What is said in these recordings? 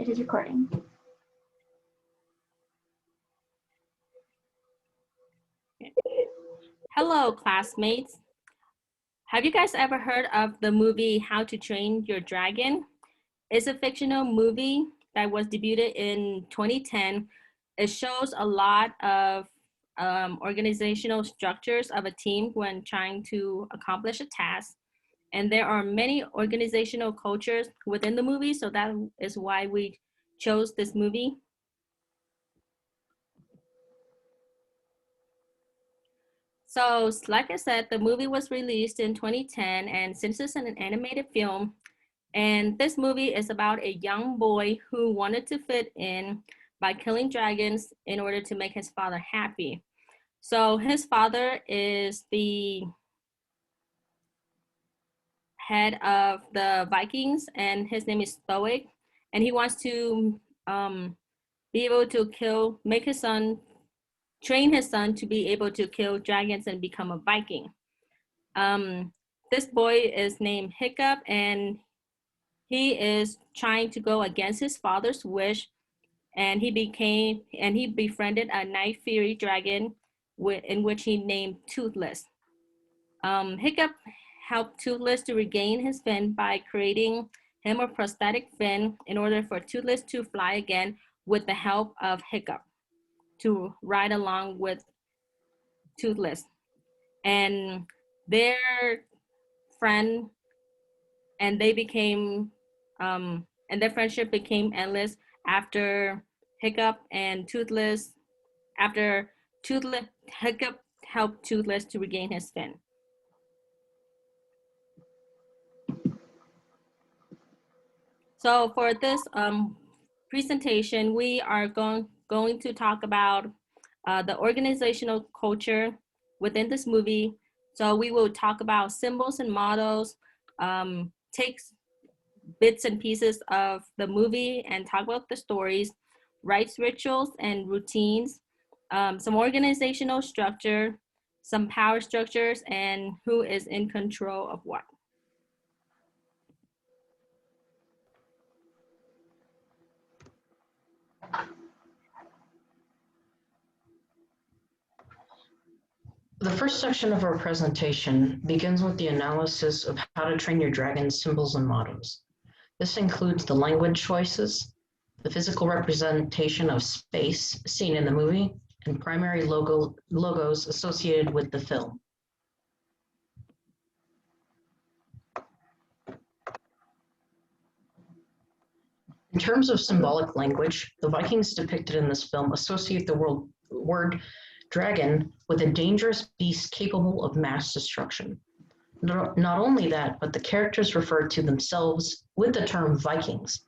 It is recording. Hello, classmates. Have you guys ever heard of the movie How to Train Your Dragon? It's a fictional movie that was debuted in 2010. It shows a lot of organizational structures of a team when trying to accomplish a task. And there are many organizational cultures within the movie, so that is why we chose this movie. So, like I said, the movie was released in 2010, and since it's an animated film, and this movie is about a young boy who wanted to fit in by killing dragons in order to make his father happy. So his father is the head of the Vikings, and his name is Stoic, and he wants to be able to train his son to be able to kill dragons and become a Viking. This boy is named Hiccup, and he is trying to go against his father's wish, and he befriended a night fairy dragon in which he named Toothless. Hiccup helped Toothless to regain his fin by creating him a prosthetic fin in order for Toothless to fly again with the help of Hiccup to ride along with Toothless. And their friend, and they became, and their friendship became endless after Hiccup and Toothless, Hiccup helped Toothless to regain his fin. So for this presentation, we are going to talk about the organizational culture within this movie. So we will talk about symbols and models, take bits and pieces of the movie and talk about the stories, rites, rituals, and routines, some organizational structure, some power structures, and who is in control of what. The first section of our presentation begins with the analysis of How to Train Your Dragon symbols and mottos. This includes the language choices, the physical representation of space seen in the movie, and primary logos associated with the film. In terms of symbolic language, the Vikings depicted in this film associate the word dragon with a dangerous beast capable of mass destruction. Not only that, but the characters refer to themselves with the term Vikings,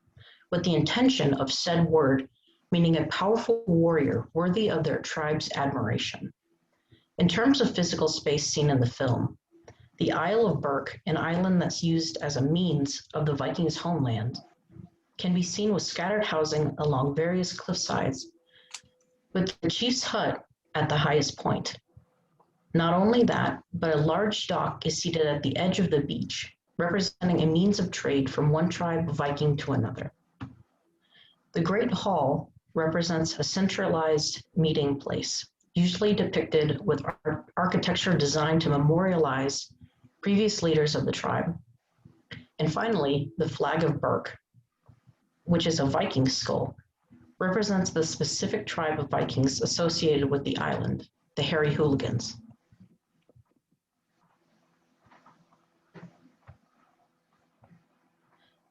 with the intention of said word meaning a powerful warrior worthy of their tribe's admiration. In terms of physical space seen in the film, the Isle of Berk, an island that's used as a means of the Vikings' homeland, can be seen with scattered housing along various cliff sides, with the chief's hut at the highest point. Not only that, but a large dock is seated at the edge of the beach, representing a means of trade from one tribe of Viking to another. The Great Hall represents a centralized meeting place, usually depicted with architecture designed to memorialize previous leaders of the tribe. And finally, the Flag of Berk, which is a Viking skull, represents the specific tribe of Vikings associated with the island, the Hairy Hooligans.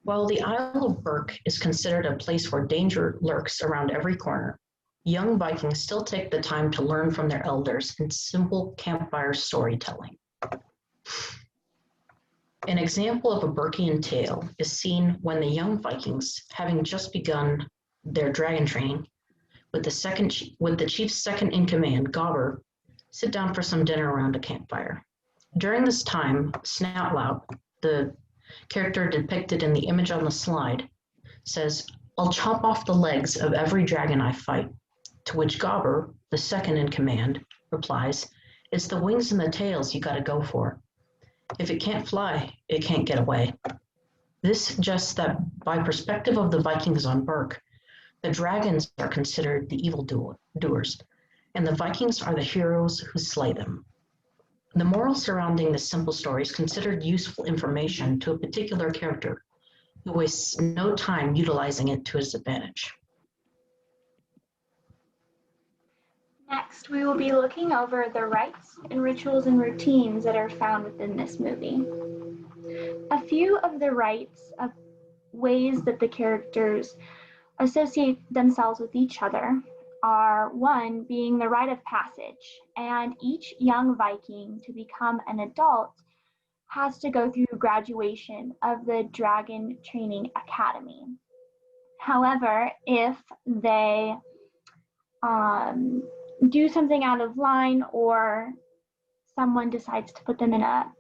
While the Isle of Berk is considered a place where danger lurks around every corner, young Vikings still take the time to learn from their elders in simple campfire storytelling. An example of a Berkian tale is seen when the young Vikings, having just begun their dragon training, with the chief's second in command, Gobber, sit down for some dinner around a campfire. During this time, Snoutlout, the character depicted in the image on the slide, says, "I'll chop off the legs of every dragon I fight," to which Gobber, the second in command, replies, "It's the wings and the tails you gotta go for. If it can't fly, it can't get away." This suggests that by perspective of the Vikings on Berk, the dragons are considered the evildoers, and the Vikings are the heroes who slay them. The moral surrounding this simple story is considered useful information to a particular character who wastes no time utilizing it to his advantage. Next, we will be looking over the rites and rituals and routines that are found within this movie. A few of the rites of ways that the characters associate themselves with each other are one being the rite of passage, and each young Viking to become an adult has to go through graduation of the Dragon Training Academy. However, if they do something out of line or someone decides to put them in a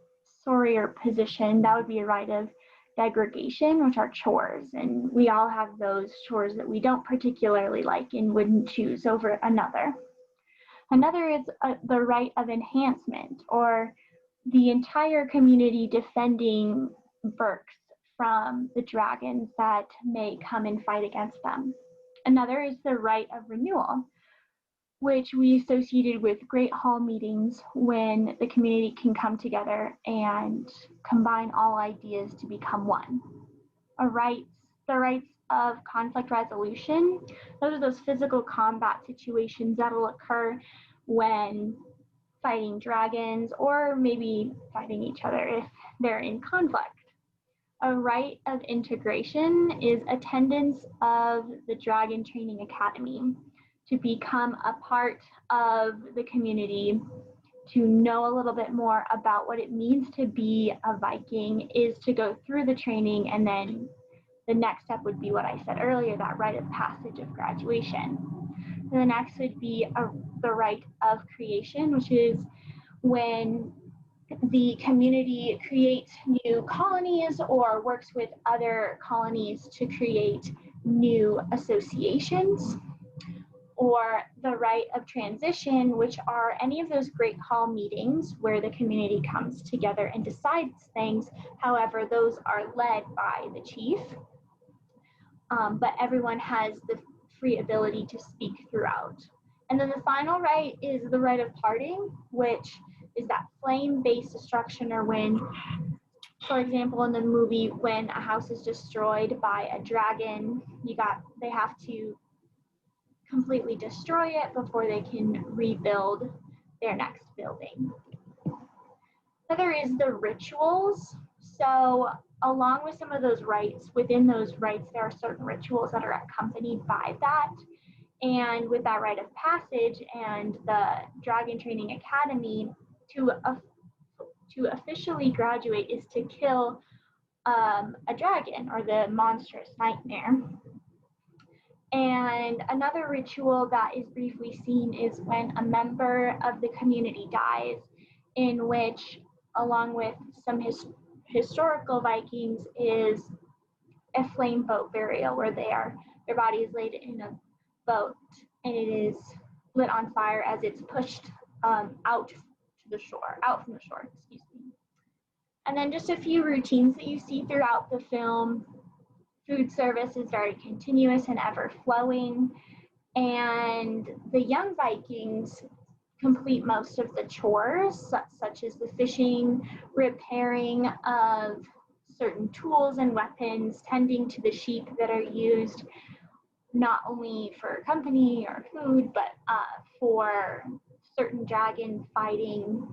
sorrier position, that would be a rite of degradation, which are chores. And we all have those chores that we don't particularly like and wouldn't choose over another. Another is the rite of enhancement, or the entire community defending Berks from the dragons that may come and fight against them. Another is the rite of renewal, which we associated with great hall meetings when the community can come together and combine all ideas to become one. The rites of conflict resolution, those are those physical combat situations that will occur when fighting dragons or maybe fighting each other if they're in conflict. A rite of integration is attendance of the Dragon Training Academy, to become a part of the community, to know a little bit more about what it means to be a Viking, is to go through the training, and then the next step would be what I said earlier, that rite of passage of graduation. And the next would be the rite of creation, which is when the community creates new colonies or works with other colonies to create new associations. Or the rite of transition, which are any of those great hall meetings where the community comes together and decides things. However, those are led by the chief, but everyone has the free ability to speak throughout. And then the final rite is the rite of parting, which is that flame-based destruction, or when, for example, in the movie, when a house is destroyed by a dragon, they have to completely destroy it before they can rebuild their next building. Another is the rituals. So along with some of those rites, within those rites, there are certain rituals that are accompanied by that. And with that rite of passage and the Dragon Training Academy, to officially graduate is to kill a dragon, or the monstrous nightmare. And another ritual that is briefly seen is when a member of the community dies, in which, along with some historical Vikings, is a flame boat burial, where their body is laid in a boat and it is lit on fire as it's pushed out from the shore, excuse me. And then just a few routines that you see throughout the film. Food service is very continuous and ever flowing, and the young Vikings complete most of the chores, such as the fishing, repairing of certain tools and weapons, tending to the sheep that are used not only for company or food, but for certain dragon fighting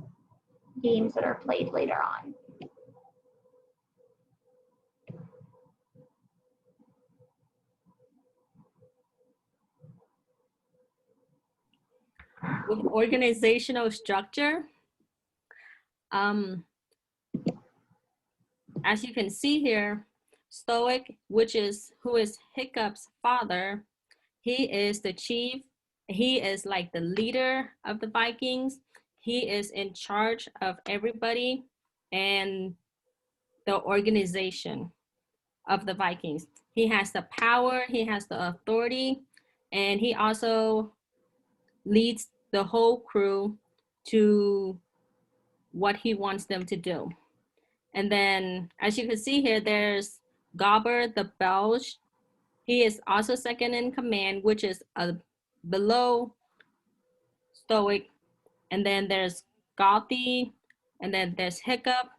games that are played later on. With organizational structure, as you can see here, Stoic, who is Hiccup's father, he is the chief. He is like the leader of the Vikings. He is in charge of everybody and the organization of the Vikings. He has the power, he has the authority, and he also leads the whole crew to what he wants them to do. And then, as you can see here, there's Gobber the Belge. He is also second in command, which is below Stoic. And then there's Gothy, and then there's Hiccup,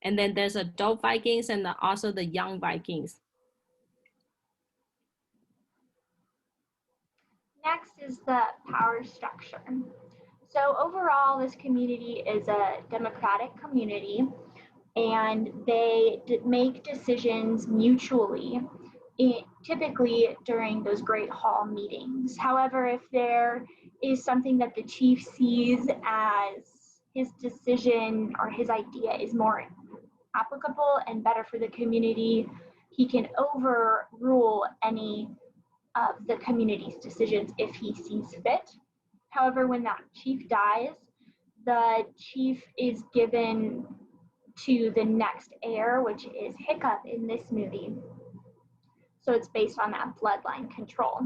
and then there's adult Vikings and also the young Vikings. Next is the power structure. So overall, this community is a democratic community, and they make decisions mutually, typically during those Great Hall meetings. However, if there is something that the chief sees as his decision or his idea is more applicable and better for the community, he can overrule any of the community's decisions if he sees fit. However, when that chief dies, the chief is given to the next heir, which is Hiccup in this movie. So it's based on that bloodline control.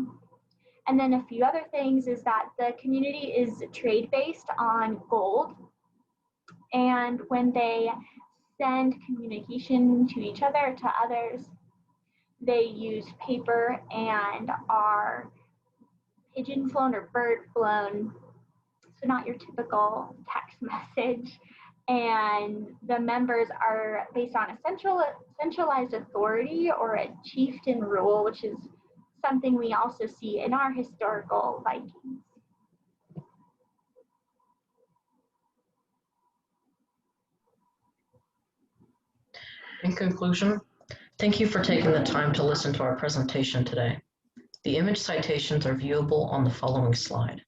And then a few other things is that the community is trade based on gold. And when they send communication to each other, to others, they use paper and are pigeon flown or bird flown, so not your typical text message. And the members are based on a centralized authority or a chieftain rule, which is something we also see in our historical Vikings. In conclusion, thank you for taking the time to listen to our presentation today. The image citations are viewable on the following slide.